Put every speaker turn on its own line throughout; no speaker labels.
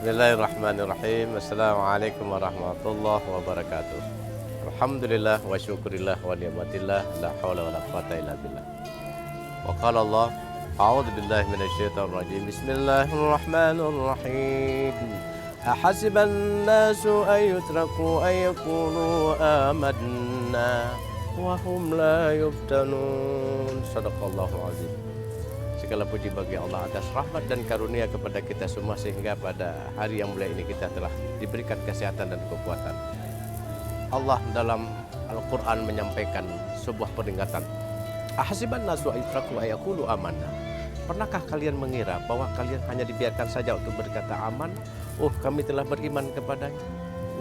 Bismillahirrahmanirrahim. Assalamualaikum warahmatullahi wabarakatuh. Alhamdulillah wa syukurillah wa ni'matillah la haula wa la quwata illa billah. Wa qala Allah, a'udzu billahi minasyaitonir rajim. Bismillahirrahmanirrahim. Ahasiban nasu ay yutraku ay yaqulu amanna wa hum la yuftanun. Shadaqallahu azim. Segala puji bagi Allah atas rahmat dan karunia kepada kita semua, sehingga pada hari yang mulia ini kita telah diberikan kesehatan dan kekuatan. Allah dalam Al-Quran menyampaikan sebuah peringatan. Ahasiban nasu ayutraku ayakulu amanah. Pernahkah kalian mengira bahwa kalian hanya dibiarkan saja untuk berkata aman? Oh, kami telah beriman kepadanya.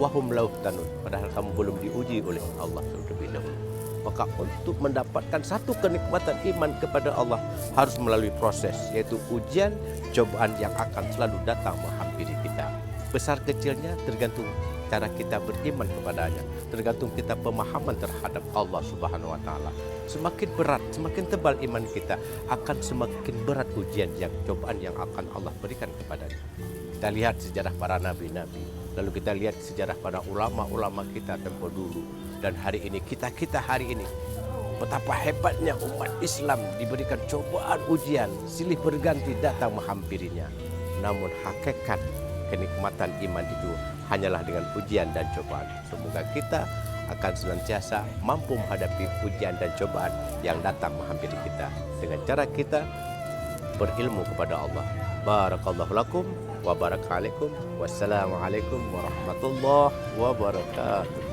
Wahum lauftanun. Padahal kamu belum diuji oleh Allah terlebih dahulu. Maka untuk mendapatkan satu kenikmatan iman kepada Allah harus melalui proses, yaitu ujian, cobaan yang akan selalu datang menghampiri kita. Besar kecilnya tergantung cara kita beriman kepadanya, tergantung kita pemahaman terhadap Allah Subhanahu wa taala. Semakin berat, semakin tebal iman kita, akan semakin berat ujian yang cobaan yang akan Allah berikan kepadanya. Kita lihat sejarah para nabi-nabi, lalu kita lihat sejarah para ulama-ulama kita tempo dulu. Dan hari ini, kita hari ini, betapa hebatnya umat Islam diberikan cobaan ujian, silih berganti datang menghampirinya. Namun hakikat kenikmatan iman itu hanyalah dengan ujian dan cobaan. Semoga kita akan senantiasa mampu menghadapi ujian dan cobaan yang datang menghampiri kita dengan cara kita berilmu kepada Allah. Barakallahu lakum wa barakalaikum. Wassalamualaikum warahmatullahi wabarakatuh.